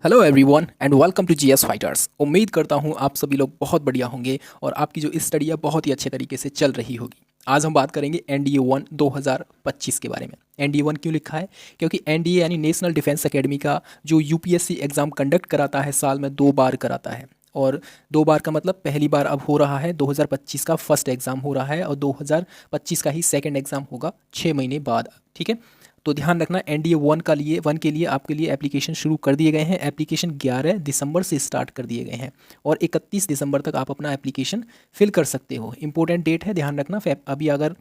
Hello everyone and welcome to GS fighters. उम्मीद करता हूँ आप सभी लोग बहुत बढ़िया होंगे और आपकी जो स्टडी है बहुत ही अच्छे तरीके से चल रही होगी। आज हम बात करेंगे एनडीए 1 2025 के बारे में। एनडीए 1 क्यों लिखा है? क्योंकि एनडीए यानी नेशनल डिफेंस एकेडमी का जो यूपीएससी एग्ज़ाम कंडक्ट कराता है साल में 2 बार कराता है। और 2 बार का मतलब पहली बार अब हो रहा है 2025 का फर्स्ट एग्ज़ाम हो रहा है और 2025 का ही सेकेंड एग्ज़ाम होगा 6 महीने बाद। ठीक है, तो ध्यान रखना एनडीए 1 के लिए आपके लिए एप्लीकेशन शुरू कर दिए गए हैं। एप्लीकेशन 11 दिसंबर से स्टार्ट कर दिए गए हैं और 31 दिसंबर तक आप अपना एप्लीकेशन फिल कर सकते हो। इंपॉर्टेंट डेट है, ध्यान रखना। अभी अगर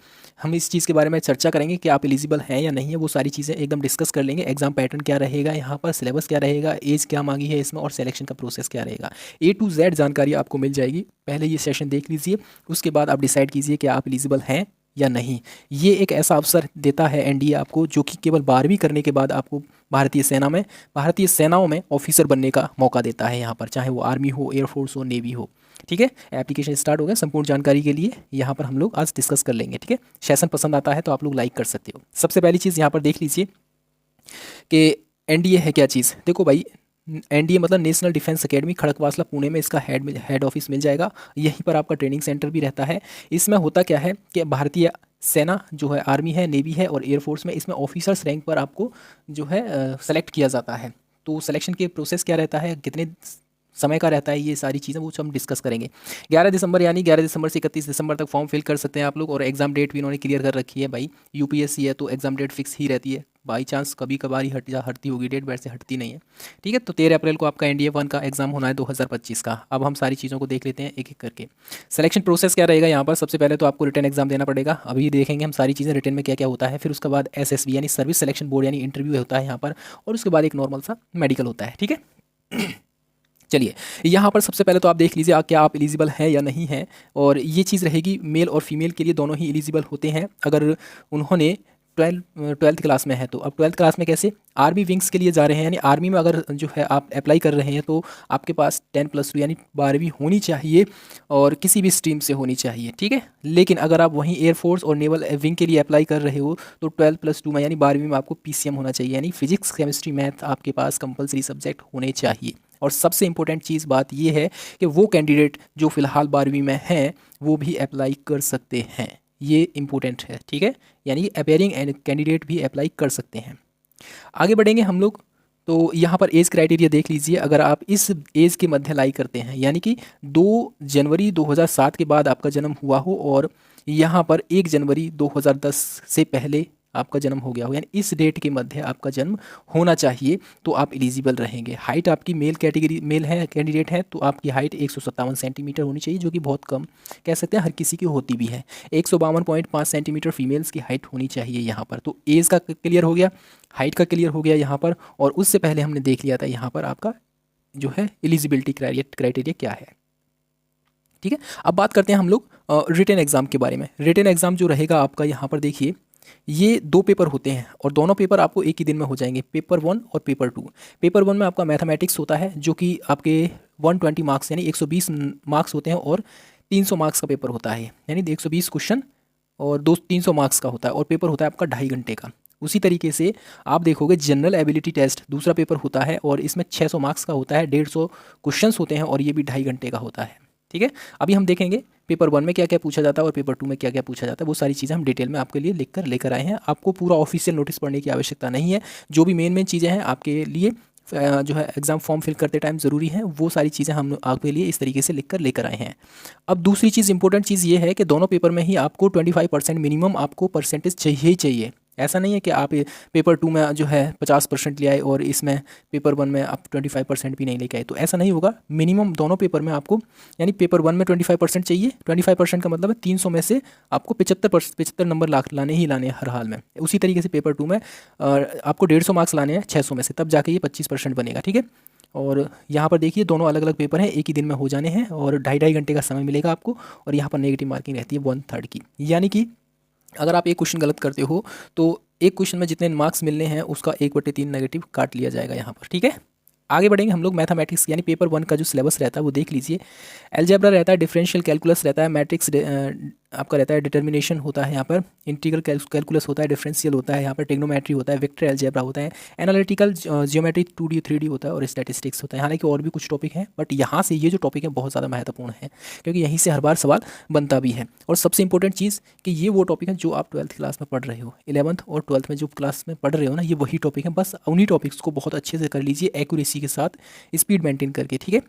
हम इस चीज़ के बारे में चर्चा करेंगे कि आप एलिजिबल हैं या नहीं है, वो सारी चीज़ें एकदम डिस्कस कर लेंगे। एग्जाम पैटर्न क्या रहेगा यहाँ पर, सिलेबस क्या रहेगा, एज क्या मांगी है इसमें और सिलेक्शन का प्रोसेस क्या रहेगा, A to Z जानकारी आपको मिल जाएगी। पहले ये सेशन देख लीजिए, उसके बाद आप डिसाइड कीजिए कि आप एलिजिबल हैं या नहीं। ये एक ऐसा अवसर देता है एनडीए आपको जो कि केवल 12वीं करने के बाद आपको भारतीय सेनाओं में ऑफिसर बनने का मौका देता है यहाँ पर, चाहे वो आर्मी हो, एयरफोर्स हो, नेवी हो। ठीक है, एप्लीकेशन स्टार्ट हो गया। संपूर्ण जानकारी के लिए यहाँ पर हम लोग आज डिस्कस कर लेंगे। ठीक है, सेशन पसंद आता है तो आप लोग लाइक कर सकते हो। सबसे पहली चीज़ यहाँ पर देख लीजिए कि एनडीए है क्या चीज़। देखो भाई, एनडीए मतलब national defence academy, Khadakwasla Pune में इसका हेड ऑफिस मिल जाएगा। यहीं पर आपका ट्रेनिंग सेंटर भी रहता है। इसमें होता क्या है कि भारतीय सेना जो है, आर्मी है, नेवी है और एयरफोर्स में इसमें ऑफिसर्स रैंक पर आपको जो है सेलेक्ट किया जाता है। तो सिलेक्शन के प्रोसेस क्या रहता है, कितने समय का रहता है, ये सारी चीज़ें वो हम डिस्कस करेंगे। 11 दिसंबर यानी 11 दिसंबर से 31 दिसंबर तक फॉर्म फिल कर सकते हैं आप लोग। और एग्जाम डेट भी इन्होंने क्लियर कर रखी है भाई। यूपीएससी है तो एग्जाम डेट फिक्स ही रहती है। बाई चांस कभी कभार ही हटती होगी डेट, वैसे हटती नहीं है। ठीक है, तो 13 अप्रैल को आपका एनडीए 1 का एग्जाम होना है 2025 का। अब हम सारी चीज़ों को देख लेते हैं एक एक करके। सिलेक्शन प्रोसेस क्या रहेगा यहाँ पर? सबसे पहले तो आपको रिटन एग्जाम देना पड़ेगा। अभी देखेंगे हम सारी चीज़ें रिटन में क्या क्या होता है। फिर उसके बाद एसएसबी यानी सर्विस सिलेक्शन बोर्ड यानी इंटरव्यू होता है यहाँ पर, और उसके बाद एक नॉर्मल सा मेडिकल होता है। ठीक है चलिए, यहाँ पर सबसे पहले तो आप देख लीजिए क्या आप एलिजिबल हैं या नहीं हैं। और ये चीज़ रहेगी मेल और फीमेल के लिए, दोनों ही एलिजिबल होते हैं अगर उन्होंने ट्वेल्थ क्लास में है तो। अब ट्वेल्थ क्लास में कैसे? आर्मी विंग्स के लिए जा रहे हैं, यानी आर्मी में अगर जो है आप अप्लाई कर रहे हैं तो आपके पास 10+2 यानी 12वीं होनी चाहिए और किसी भी स्ट्रीम से होनी चाहिए। ठीक है, लेकिन अगर आप वहीं एयरफोर्स और नेवल विंग के लिए अप्लाई कर रहे हो तो 12+2 में यानी 12वीं में आपको पीसीएम होना चाहिए, यानी फिजिक्स केमिस्ट्री मैथ आपके पास कंपलसरी सब्जेक्ट होने चाहिए। और सबसे इंपॉर्टेंट चीज़ बात यह है कि वो कैंडिडेट जो फिलहाल 12वीं में हैं वो भी अप्लाई कर सकते हैं। ये इंपॉर्टेंट है। ठीक है, यानी अपेयरिंग कैंडिडेट भी अप्लाई कर सकते हैं। आगे बढ़ेंगे हम लोग, तो यहाँ पर एज क्राइटेरिया देख लीजिए। अगर आप इस एज के मध्य लाई करते हैं, यानी कि 2 जनवरी 2007 के बाद आपका जन्म हुआ हो और यहाँ पर 1 जनवरी 2010 से पहले आपका जन्म हो गया हो, यानी इस डेट के मध्य आपका जन्म होना चाहिए, तो आप एलिजिबल रहेंगे। हाइट आपकी मेल है कैंडिडेट है तो आपकी हाइट 157 सेंटीमीटर होनी चाहिए, जो कि बहुत कम कह सकते हैं, हर किसी की होती भी है। 152.5 सेंटीमीटर फीमेल्स की हाइट होनी चाहिए यहाँ पर। तो एज का क्लियर हो गया, हाइट का क्लियर हो गया यहाँ पर। और उससे पहले हमने देख लिया था यहाँ पर आपका जो है एलिजिबिलिटी क्राइटेरिया क्या है। ठीक है, अब बात करते हैं हम लोग रिटन एग्ज़ाम के बारे में। रिटन एग्ज़ाम जो रहेगा आपका यहाँ पर देखिए, ये 2 पेपर होते हैं और दोनों पेपर आपको एक ही दिन में हो जाएंगे, पेपर 1 और पेपर 2। पेपर 1 में आपका मैथमेटिक्स होता है जो कि आपके 120 मार्क्स यानी 120 मार्क्स होते हैं और 300 मार्क्स का पेपर होता है, यानी 120 क्वेश्चन और 300 मार्क्स का होता है। और पेपर होता है आपका 2.5 घंटे का। उसी तरीके से आप देखोगे जनरल एबिलिटी टेस्ट दूसरा पेपर होता है और इसमें 600 मार्क्स का होता है, 150 क्वेश्चंस होते हैं और ये भी 2.5 घंटे का होता है। ठीक है, अभी हम देखेंगे पेपर 1 में क्या क्या पूछा जाता है और पेपर 2 में क्या क्या पूछा जाता है। वो सारी चीज़ें हम डिटेल में आपके लिए लेकर आए हैं। आपको पूरा ऑफिशियल नोटिस पढ़ने की आवश्यकता नहीं है। जो भी मेन चीज़ें हैं आपके लिए जो है एग्ज़ाम फॉर्म फिल करते टाइम ज़रूरी है, वो सारी चीज़ें हम आपके लिए इस तरीके से लेकर आए हैं। अब दूसरी चीज़, इंपॉर्टेंट चीज़ ये है कि दोनों पेपर में ही आपको 25% मिनिमम आपको परसेंटेज चाहिए ही चाहिए। ऐसा नहीं है कि आप पेपर 2 में जो है 50% ले आए और इसमें पेपर 1 में आप 25% भी नहीं लेके आए, तो ऐसा नहीं होगा। मिनिमम दोनों पेपर में आपको, यानी पेपर 1 में 25% चाहिए। 25% का मतलब है 300 में से आपको 75 नंबर लाने ही लाने हर हाल में। उसी तरीके से पेपर 2 में आपको 150 मार्क्स लाने हैं 600 में से, तब जाके ये 25% बनेगा। ठीक है, और यहाँ पर देखिए दोनों अलग अलग पेपर हैं, एक ही दिन में हो जाने हैं और 2.5 घंटे का समय मिलेगा आपको। और यहाँ पर नेगेटिव मार्किंग रहती है 1/3 की, यानी कि अगर आप एक क्वेश्चन गलत करते हो तो एक क्वेश्चन में जितने मार्क्स मिलने हैं उसका 1/3 नेगेटिव काट लिया जाएगा यहाँ पर। ठीक है, आगे बढ़ेंगे हम लोग। मैथमेटिक्स यानी पेपर 1 का जो सिलेबस रहता है वो देख लीजिए। अलजेब्रा रहता है, डिफरेंशियल कैलकुलस रहता है, मैट्रिक्स आपका रहता है, डिटर्मिनेशन होता है यहाँ पर, इंटीग्रल कैलकुलस होता है, डिफरेंशियल होता है, यहाँ पर ट्रिग्नोमेट्री होता है, वेक्टर अलजेब्रा होता है, एनालिटिकल जियोमेट्री 2D 3D होता है और स्टैटिस्टिक्स होता है। हालांकि और भी कुछ टॉपिक हैं, बट यहाँ से ये जो टॉपिक है बहुत ज़्यादा महत्वपूर्ण है, क्योंकि यहीं से हर बार सवाल बनता भी है। और सबसे इंपॉर्टेंट चीज़ कि ये वो टॉपिक है जो आप 12th क्लास में पढ़ रहे हो, 11th और 12th में जो क्लास में पढ़ रहे हो ना, ये वही टॉपिक है। बस उन्हीं टॉपिक्स को बहुत अच्छे से कर लीजिए, एक्यूरेसी के साथ, स्पीड मेंटेन करके, ठीक है।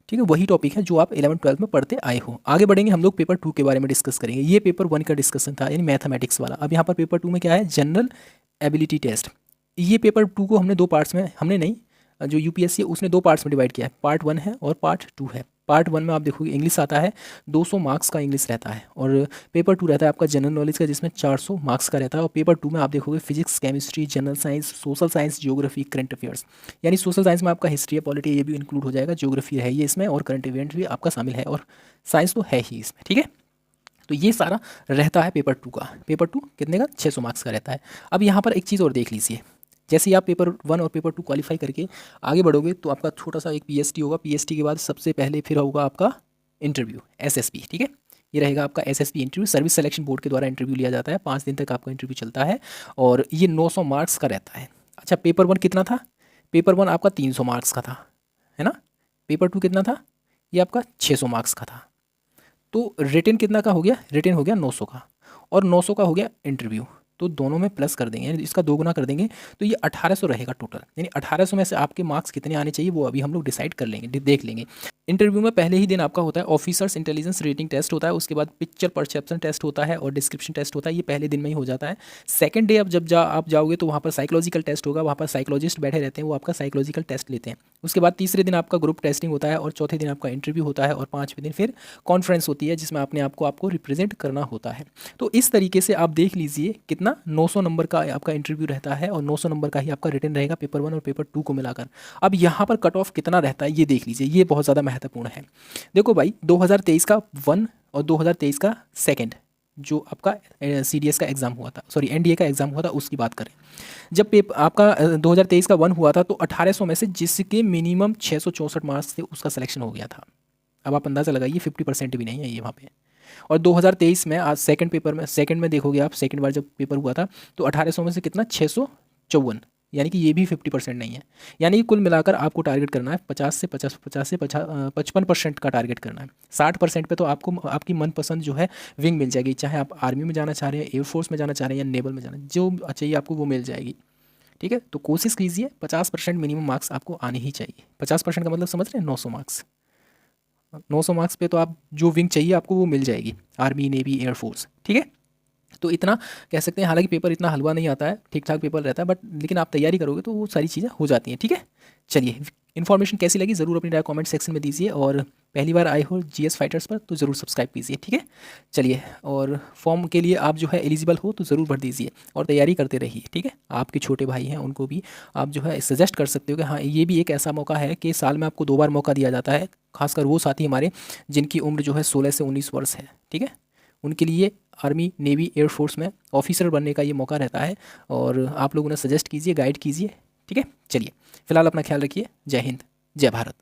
ठीक है, वही टॉपिक है जो आप 11th-12th में पढ़ते आए हो। आगे बढ़ेंगे, हम लोग पेपर 2 के बारे में डिस्कस करेंगे। ये पेपर 1 का डिस्कशन था, यानी मैथमेटिक्स वाला। अब यहाँ पर पेपर 2 में क्या है, जनरल एबिलिटी टेस्ट। ये पेपर 2 को हमने 2 पार्ट्स में, हमने नहीं, जो यूपीएससी है उसने 2 पार्ट्स में डिवाइड किया है। पार्ट 1 है और पार्ट 2 है। पार्ट 1 में आप देखोगे इंग्लिश आता है, 200 मार्क्स का इंग्लिश रहता है, और पेपर 2 रहता है आपका जनरल नॉलेज का, जिसमें 400 मार्क्स का रहता है। और पेपर 2 में आप देखोगे physics, chemistry, general science, social science, geography, current affairs. यानी सोशल साइंस में आपका हिस्ट्री है, पॉलिटी, ये भी इंक्लूड हो जाएगा, ज्योग्राफी है ये इसमें, और करंट इवेंट भी आपका शामिल है, और साइंस तो है ही इसमें, ठीक है। तो ये सारा रहता है पेपर 2 का। पेपर 2 कितने का, 600 मार्क्स का रहता है। अब यहाँ पर एक चीज़ और देख लीजिए, जैसे ही आप पेपर 1 और पेपर 2 क्वालिफाई करके आगे बढ़ोगे तो आपका छोटा सा एक पीएसटी होगा। पीएसटी के बाद सबसे पहले फिर होगा आपका इंटरव्यू, एसएसबी, ठीक है। ये रहेगा आपका SSB interview, service selection board के द्वारा इंटरव्यू लिया जाता है। 5 दिन तक आपका इंटरव्यू चलता है और ये 900 मार्क्स का रहता है। अच्छा, पेपर 1 कितना था, पेपर 1 आपका 300 मार्क्स का था, है ना। पेपर 2 कितना था, ये आपका 600 मार्क्स का था। तो रिटन कितना का हो गया, रिटन हो गया 900 का, और 900 का हो गया इंटरव्यू। तो दोनों में प्लस कर देंगे, यानी इसका 2 गुना कर देंगे, तो ये 1800 रहेगा टोटल। यानी 1800 में से आपके मार्क्स कितने आने चाहिए वो अभी हम लोग डिसाइड कर लेंगे, देख लेंगे। इंटरव्यू में पहले ही दिन आपका होता है ऑफिसर्स इंटेलिजेंस रेटिंग टेस्ट होता है, उसके बाद पिक्चर परसेप्शन टेस्ट होता है और डिस्क्रिप्शन टेस्ट होता है। ये पहले दिन में ही हो जाता है। सेकंड डे अब जब आप जाओगे तो वहाँ पर साइकोलॉजिकल टेस्ट होगा, वहाँ पर साइकोलॉजिस्ट बैठे रहते हैं, वो आपका साइकोलॉजिकल टेस्ट लेते हैं। उसके बाद तीसरे दिन आपका ग्रुप टेस्टिंग होता है, और चौथे दिन आपका इंटरव्यू होता है, और 5वें दिन फिर कॉन्फ्रेंस होती है जिसमें अपने आप को आपको रिप्रेजेंट करना होता है। तो इस तरीके से आप देख लीजिए कितना 900 नंबर का आपका इंटरव्यू रहता है, और 900 नंबर का ही आपका रिटन रहेगा पेपर 1 और पेपर 2 को मिलाकर। अब यहाँ पर कट ऑफ कितना रहता है ये देख लीजिए, ये बहुत ज़्यादा महत्वपूर्ण है। देखो भाई, 2023 का 1 और 2023 का 2 जो आपका सीडीएस का एग्ज़ाम हुआ था, सॉरी एनडीए का एग्ज़ाम हुआ था, उसकी बात करें। जब आपका 2023 का 1 हुआ था तो 1800 में से जिसके मिनिमम 664 मार्क्स थे उसका सिलेक्शन हो गया था। अब आप अंदाज़ा लगाइए, 50% भी नहीं है ये वहाँ पे। और 2023 में आज सेकंड पेपर में, सेकंड में देखोगे आप, सेकंड बार जब पेपर हुआ था तो 1800 में से कितना, 654, यानी कि ये भी 50% नहीं है। यानी कि कुल मिलाकर आपको टारगेट करना है 50 से 55% का टारगेट करना है। 60% पे तो आपको आपकी मनपसंद जो है विंग मिल जाएगी, चाहे आप आर्मी में जाना चाह रहे हैं, एयरफोर्स में जाना चाह रहे हैं, या नेवल में जाना, जो चाहिए आपको वो मिल जाएगी, ठीक है। तो कोशिश कीजिए, 50% मिनिमम मार्क्स आपको आने ही चाहिए। 50% का मतलब समझ रहे हैं, 900 मार्क्स। 900 मार्क्स पे तो आप जो विंग चाहिए आपको वो मिल जाएगी, आर्मी, नेवी, एयरफोर्स, ठीक है। तो इतना कह सकते हैं। हालांकि पेपर इतना हलवा नहीं आता है, ठीक ठाक पेपर रहता है, बट लेकिन आप तैयारी करोगे तो वो सारी चीज़ें हो जाती हैं, ठीक है। चलिए, इन्फॉर्मेशन कैसी लगी ज़रूर अपनी राय कमेंट सेक्शन में दीजिए, और पहली बार आए हो जीएस फाइटर्स पर तो ज़रूर सब्सक्राइब कीजिए, ठीक है। चलिए, और फॉर्म के लिए आप जो है एलिजिबल हो तो ज़रूर भर दीजिए और तैयारी करते रहिए, ठीक है। आपके छोटे भाई हैं उनको भी आप जो है सजेस्ट कर सकते हो कि हाँ, ये भी एक ऐसा मौका है कि साल में आपको 2 बार मौका दिया जाता है, खासकर वो साथी हमारे जिनकी उम्र जो है 16 से 19 वर्ष है, ठीक है। उनके लिए आर्मी, नेवी, एयरफोर्स में ऑफिसर बनने का ये मौका रहता है, और आप लोग उन्हें सजेस्ट कीजिए, गाइड कीजिए, ठीक है। चलिए, फिलहाल अपना ख्याल रखिए। जय हिंद, जय भारत।